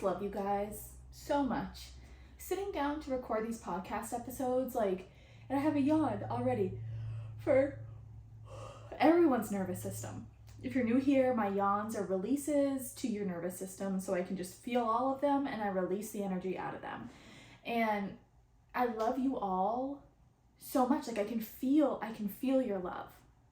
just love you guys so much. Sitting down to record these podcast episodes, and I have a yawn already for everyone's nervous system. If you're new here, my yawns are releases to your nervous system, so I can just feel all of them and I release the energy out of them. And I love you all so much. I can feel your love.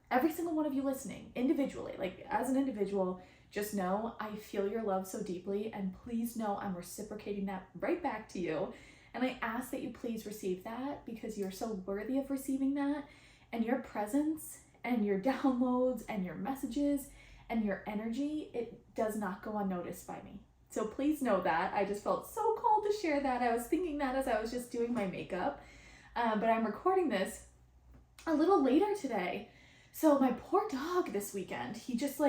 Every single one of you listening, individually, as an individual, just know I feel your love so deeply, and please know I'm reciprocating that right back to you. And I ask that you please receive that, because you're so worthy of receiving that, and your presence and your downloads and your messages and your energy, it does not go unnoticed by me. So please know that. I just felt so called to share that. I was thinking that as I was just doing my makeup, but I'm recording this a little later today. So my poor dog this weekend, he just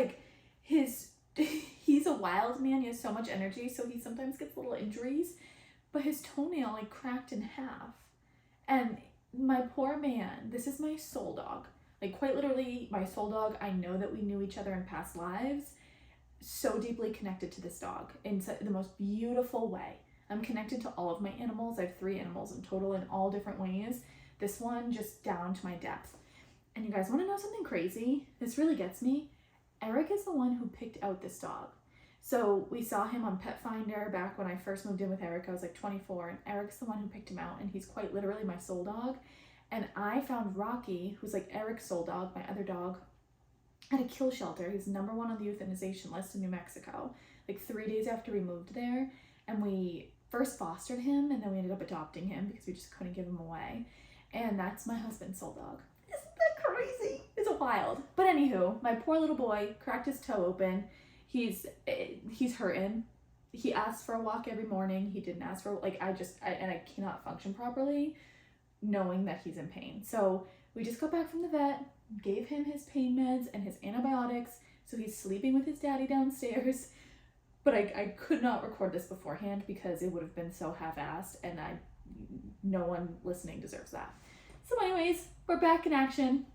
he's a wild man. He has so much energy, so he sometimes gets little injuries, but his toenail cracked in half. And my poor man, this is my soul dog. Quite literally my soul dog. I know that we knew each other in past lives. So deeply connected to this dog in the most beautiful way. I'm connected to all of my animals. I have 3 animals in total in all different ways. This one just down to my depth. And you guys want to know something crazy? This really gets me. Eric is the one who picked out this dog. So we saw him on Pet Finder back when I first moved in with Eric. I was 24, and Eric's the one who picked him out, and he's quite literally my soul dog. And I found Rocky, who's Eric's soul dog, my other dog, at a kill shelter. He's #1 on the euthanization list in New Mexico, 3 days after we moved there. And we first fostered him, and then we ended up adopting him because we just couldn't give him away. And that's my husband's soul dog. Isn't that crazy? It's wild. But anywho, my poor little boy cracked his toe open. He's hurting. He asks for a walk every morning. He didn't ask for, I cannot function properly knowing that he's in pain. So we just got back from the vet, gave him his pain meds and his antibiotics. So he's sleeping with his daddy downstairs. But I could not record this beforehand because it would have been so half-assed, and no one listening deserves that. So anyways, we're back in action,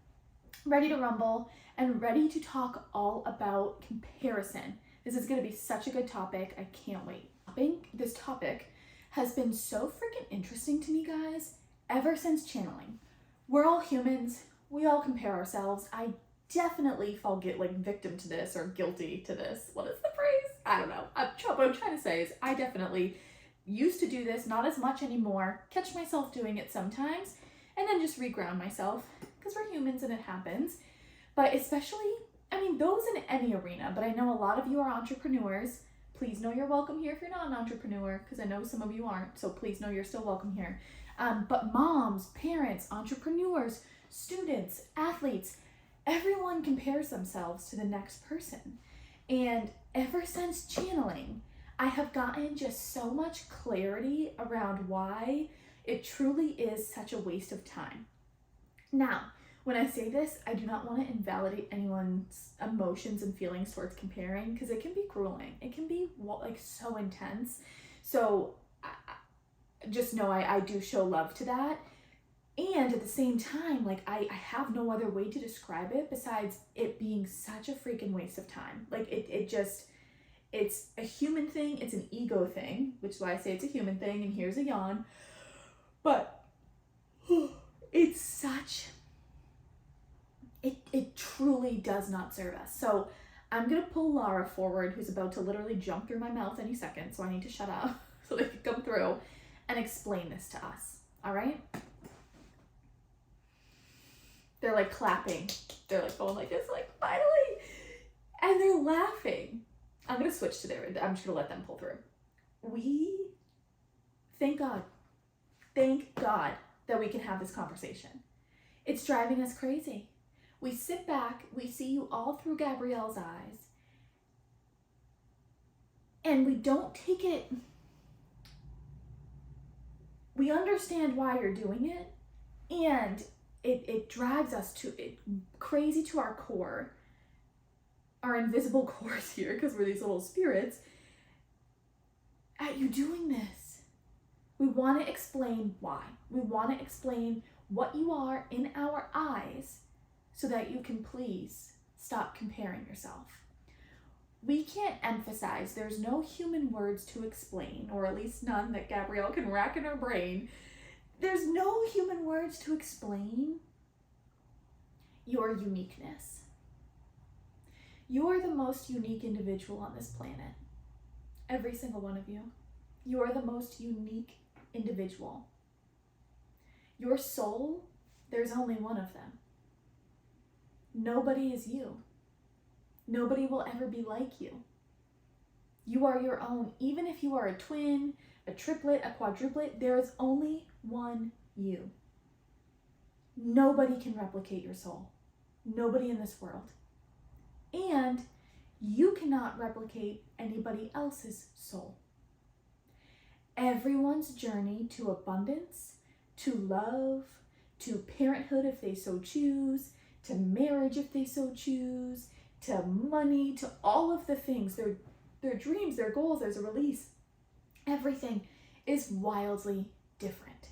ready to rumble, and ready to talk all about comparison. This is going to be such a good topic. I can't wait. This topic has been so freaking interesting to me, guys, ever since channeling. We're all humans. We all compare ourselves. I definitely fall victim to this or guilty to this. What is the phrase? I don't know. What I'm trying to say is I definitely used to do this, not as much anymore, catch myself doing it sometimes, and then just reground myself, because we're humans and it happens. But especially, those in any arena, but I know a lot of you are entrepreneurs. Please know you're welcome here if you're not an entrepreneur, because I know some of you aren't, so please know you're still welcome here. But moms, parents, entrepreneurs, students, athletes, everyone compares themselves to the next person. And ever since channeling, I have gotten just so much clarity around why it truly is such a waste of time. Now, when I say this, I do not want to invalidate anyone's emotions and feelings towards comparing, because it can be grueling. It can be so intense. So just know I do show love to that. And at the same time, I have no other way to describe it besides it being such a freaking waste of time. It's a human thing. It's an ego thing, which is why I say it's a human thing. And here's a yawn. But it's it truly does not serve us. So I'm going to pull Laura forward, who's about to literally jump through my mouth any second. So I need to shut up so they can come through and explain this to us. All right? They're clapping. They're going like this, finally. And they're laughing. I'm going to switch to I'm just going to let them pull through. Thank God that we can have this conversation. It's driving us crazy. We sit back, we see you all through Gabrielle's eyes, and we don't take it. We understand why you're doing it, and it drags us crazy to our core, our invisible cores here, because we're these little spirits, at you doing this. We want to explain why. We want to explain what you are in our eyes so that you can please stop comparing yourself. we can't emphasize, there's no human words to explain, or at least none that Gabrielle can rack in her brain. There's no human words to explain your uniqueness. You are the most unique individual on this planet. Every single one of you. You are the most unique individual. Your soul, there's only one of them. Nobody is you. Nobody will ever be like you. You are your own. Even if you are a twin, a triplet, a quadruplet, there is only one you. Nobody can replicate your soul. Nobody in this world. And you cannot replicate anybody else's soul. Everyone's journey to abundance, to love, to parenthood if they so choose, to marriage if they so choose, to money, to all of the things, their dreams, their goals, there's a release. Everything is wildly different.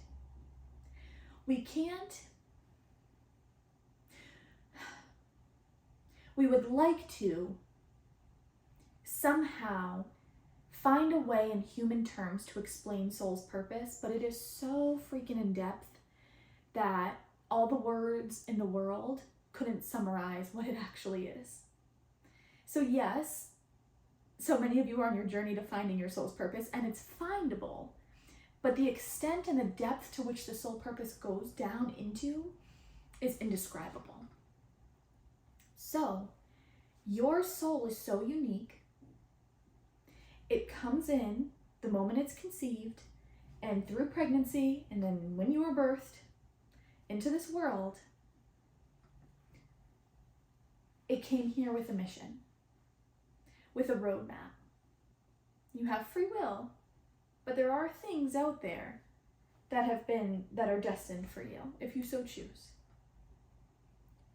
We would like to somehow find a way in human terms to explain soul's purpose, but it is so freaking in depth that all the words in the world couldn't summarize what it actually is. So yes, so many of you are on your journey to finding your soul's purpose, and it's findable, but the extent and the depth to which the soul purpose goes down into is indescribable. So, your soul is so unique. It comes in the moment it's conceived, and through pregnancy, and then when you were birthed into this world, it came here with a mission, with a roadmap. You have free will, but there are things out there that are destined for you, if you so choose.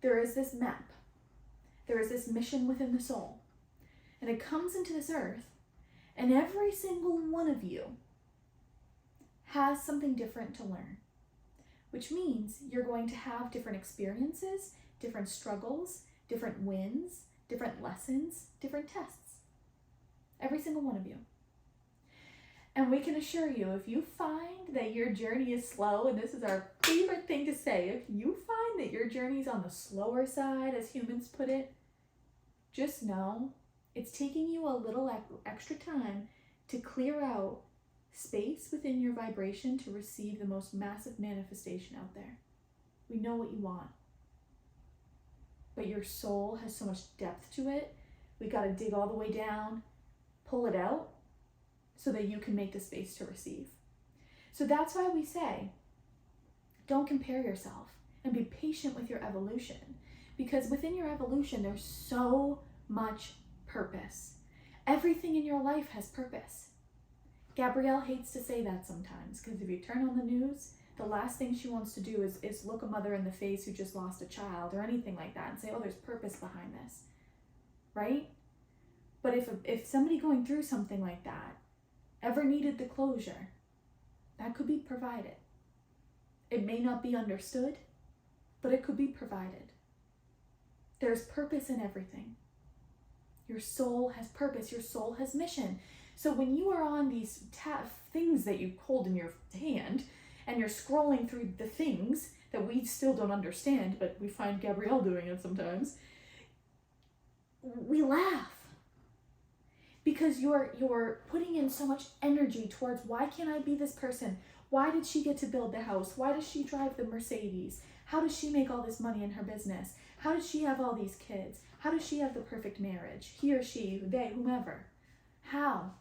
There is this map. There is this mission within the soul. And it comes into this earth, and every single one of you has something different to learn, which means you're going to have different experiences, different struggles, different wins, different lessons, different tests. Every single one of you. And we can assure you, if you find that your journey is slow, and this is our favorite thing to say, if you find that your journey is on the slower side, as humans put it, just know it's taking you a little extra time to clear out space within your vibration to receive the most massive manifestation out there. We know what you want, but your soul has so much depth to it. We got to dig all the way down, pull it out, so that you can make the space to receive. So that's why we say, don't compare yourself and be patient with your evolution, because within your evolution, there's so much purpose. Everything in your life has purpose. Gabrielle hates to say that sometimes, because if you turn on the news, the last thing she wants to do is look a mother in the face who just lost a child or anything like that and say, oh, there's purpose behind this, right? But if somebody going through something like that ever needed the closure, that could be provided. It may not be understood, but it could be provided. There's purpose in everything. Your soul has purpose. Your soul has mission. So when you are on these things that you hold in your hand, and you're scrolling through the things that we still don't understand, but we find Gabrielle doing it sometimes, we laugh. Because you're putting in so much energy towards, why can't I be this person? Why did she get to build the house? Why does she drive the Mercedes? How does she make all this money in her business? How does she have all these kids? How does she have the perfect marriage? He or she, they, whomever. How?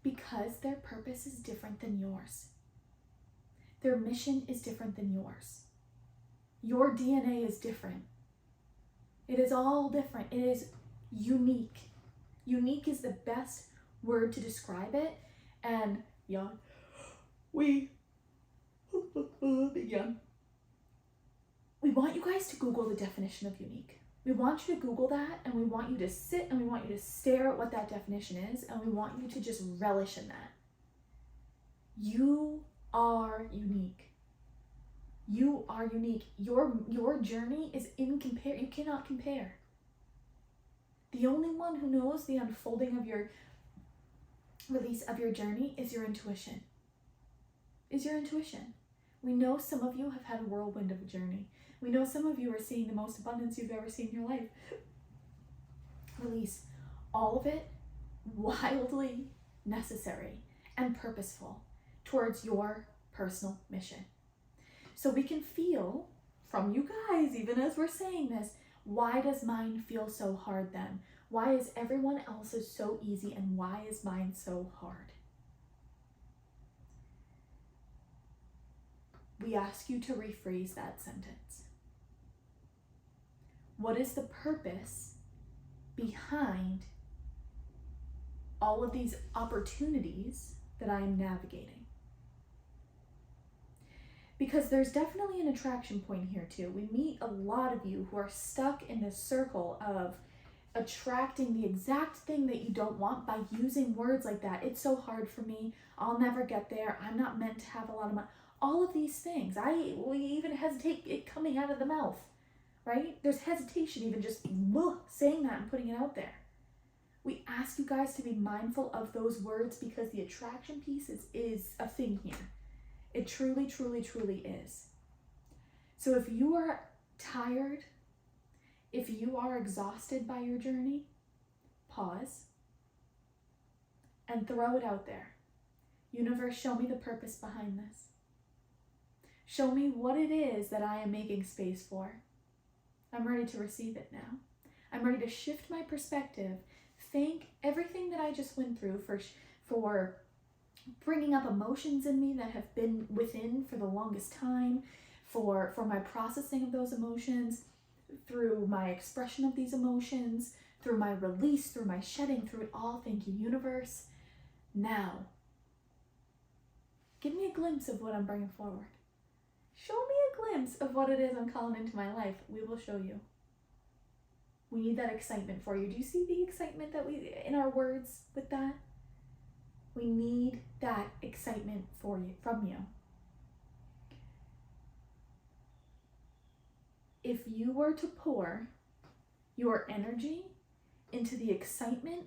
Because their purpose is different than yours. Their mission is different than yours. Your DNA is different. It is all different. It is unique. Unique is the best word to describe it. And yeah, we want you guys to Google the definition of unique. We want you to Google that, and we want you to sit and we want you to stare at what that definition is, and we want you to just relish in that. You are unique. You are unique. Your journey is you cannot compare. The only one who knows the unfolding of your release of your journey is your intuition. We know some of you have had a whirlwind of a journey. We know some of you are seeing the most abundance you've ever seen in your life. Release all of it, wildly necessary and purposeful towards your personal mission. So we can feel from you guys, even as we're saying this, why does mine feel so hard then? Why is everyone else's so easy and why is mine so hard? We ask you to rephrase that sentence. What is the purpose behind all of these opportunities that I am navigating? Because there's definitely an attraction point here too. We meet a lot of you who are stuck in this circle of attracting the exact thing that you don't want by using words like that. It's so hard for me. I'll never get there. I'm not meant to have a lot of money. All of these things. We even hesitate it coming out of the mouth, right? There's hesitation even just saying that and putting it out there. We ask you guys to be mindful of those words because the attraction piece is a thing here. It truly, truly, truly is. So if you are tired, if you are exhausted by your journey, pause and throw it out there. Universe, show me the purpose behind this. Show me what it is that I am making space for. I'm ready to receive it now. I'm ready to shift my perspective. Thank everything that I just went through for bringing up emotions in me that have been within for the longest time, for my processing of those emotions, through my expression of these emotions, through my release, through my shedding, through it all. Thank you, universe. Now, give me a glimpse of what I'm bringing forward. Show me a glimpse of what it is I'm calling into my life. We will show you. We need that excitement for you. Do you see the excitement that we in our words with that? We need that excitement from you. If you were to pour your energy into the excitement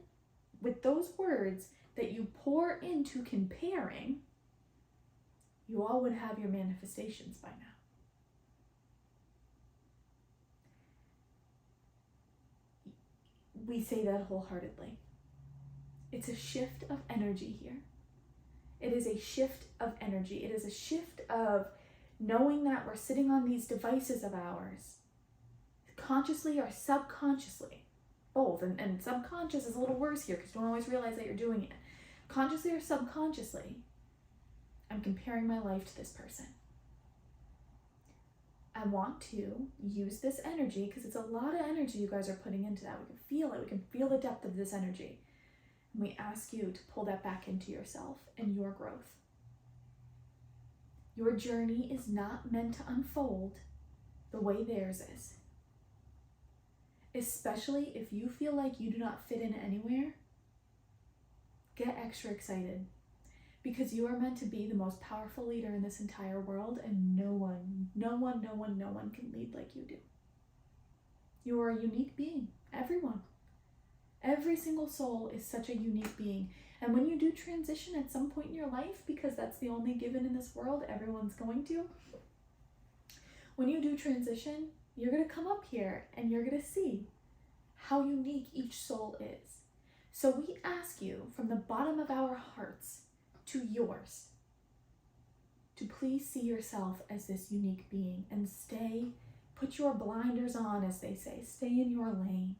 with those words that you pour into comparing, you all would have your manifestations by now. We say that wholeheartedly. It's a shift of energy here. It is a shift of energy. It is a shift of knowing that we're sitting on these devices of ours, consciously or subconsciously, both. And subconscious is a little worse here because you don't always realize that you're doing it. Consciously or subconsciously, I'm comparing my life to this person. I want to use this energy because it's a lot of energy you guys are putting into that. We can feel it. We can feel the depth of this energy. And we ask you to pull that back into yourself and your growth. Your journey is not meant to unfold the way theirs is. Especially if you feel like you do not fit in anywhere, get extra excited. Because you are meant to be the most powerful leader in this entire world, and no one can lead like you do. You are a unique being, everyone. Every single soul is such a unique being. And when you do transition at some point in your life, because that's the only given in this world, everyone's going to, when you do transition, you're going to come up here and you're going to see how unique each soul is. So we ask you from the bottom of our hearts to yours to please see yourself as this unique being and put your blinders on, as they say, stay in your lane.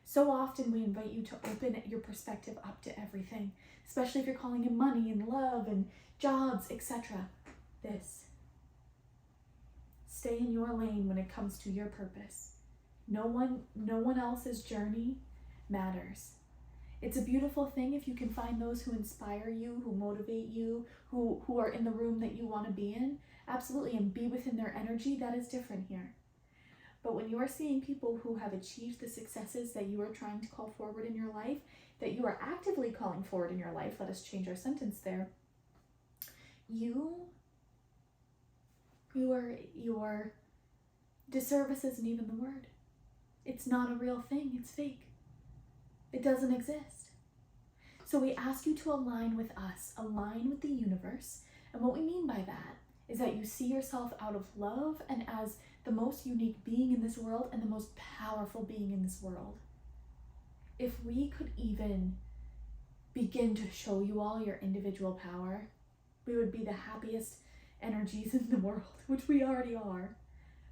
So often we invite you to open your perspective up to everything, especially if you're calling in money and love and jobs, etc. Stay in your lane when it comes to your purpose. No one else's journey matters. It's a beautiful thing if you can find those who inspire you, who motivate you, who are in the room that you want to be in. Absolutely, and be within their energy. That is different here. But when you are seeing people who have achieved the successes that you are trying to call forward in your life, that you are actively calling forward in your life, let us change our sentence there, your disservice isn't even the word. It's not a real thing, it's fake. It doesn't exist. So we ask you to align with us, align with the universe. And what we mean by that is that you see yourself out of love and as the most unique being in this world and the most powerful being in this world. If we could even begin to show you all your individual power, we would be the happiest energies in the world, which we already are.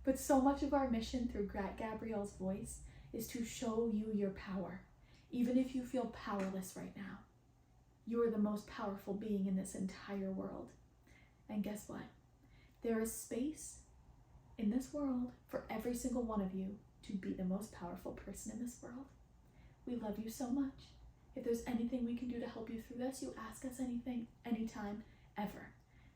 But so much of our mission through Gabrielle's voice is to show you your power. Even if you feel powerless right now, you are the most powerful being in this entire world. And guess what? There is space in this world for every single one of you to be the most powerful person in this world. We love you so much. If there's anything we can do to help you through this, you ask us anything, anytime, ever.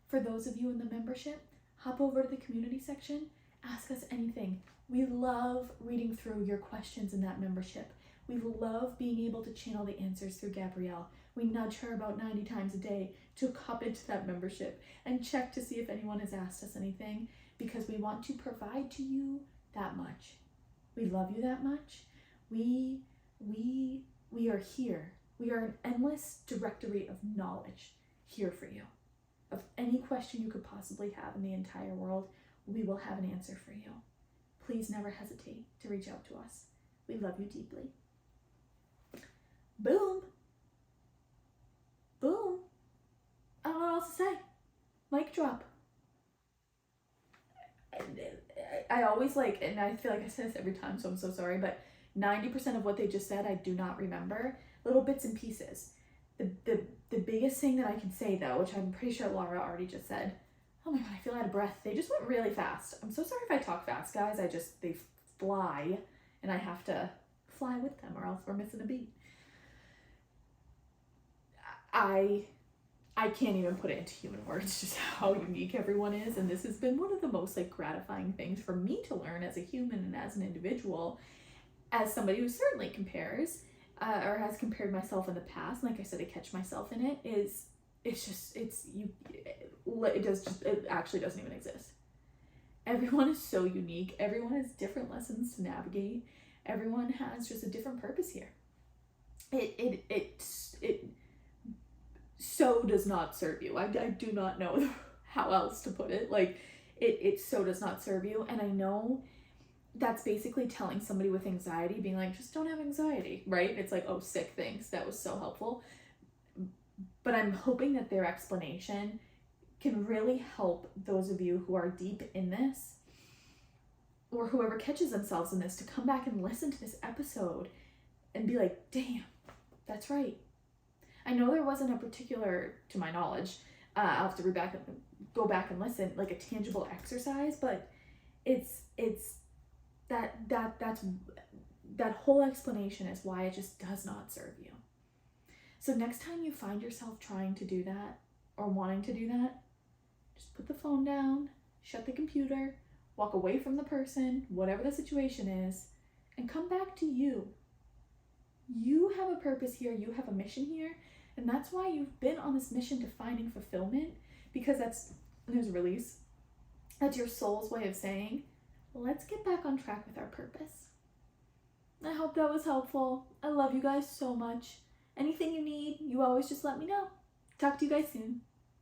For those of you in the membership, hop over to the community section, ask us anything. We love reading through your questions in that membership. We love being able to channel the answers through Gabrielle. We nudge her about 90 times a day to hop into that membership and check to see if anyone has asked us anything, because we want to provide to you that much. We love you that much. We are here. We are an endless directory of knowledge here for you. Of any question you could possibly have in the entire world, we will have an answer for you. Please never hesitate to reach out to us. We love you deeply. Boom. Boom. I don't know what else to say. Mic drop. I always and I feel like I say this every time, so I'm so sorry, but 90% of what they just said, I do not remember. Little bits and pieces. The biggest thing that I can say, though, which I'm pretty sure Laura already just said, oh my God, I feel out of breath. They just went really fast. I'm so sorry if I talk fast, guys. They fly, and I have to fly with them, or else we're missing a beat. I can't even put it into human words just how unique everyone is, and this has been one of the most gratifying things for me to learn as a human and as an individual, as somebody who certainly compares, or has compared myself in the past. Like I said, I catch myself in it. It actually doesn't even exist. Everyone is so unique. Everyone has different lessons to navigate. Everyone has just a different purpose here. It so does not serve you. I do not know how else to put it. It so does not serve you. And I know that's basically telling somebody with anxiety, being like, just don't have anxiety, right? It's like, oh, sick, thanks. That was so helpful. But I'm hoping that their explanation can really help those of you who are deep in this, or whoever catches themselves in this, to come back and listen to this episode and be like, damn, that's right. I know there wasn't a particular, to my knowledge, I'll have to go back and listen, a tangible exercise, but it's that whole explanation is why it just does not serve you. So next time you find yourself trying to do that or wanting to do that, just put the phone down, shut the computer, walk away from the person, whatever the situation is, and come back to you. You have a purpose here, you have a mission here, and that's why you've been on this mission to finding fulfillment, because there's a release. That's your soul's way of saying, let's get back on track with our purpose. I hope that was helpful. I love you guys so much. Anything you need, you always just let me know. Talk to you guys soon.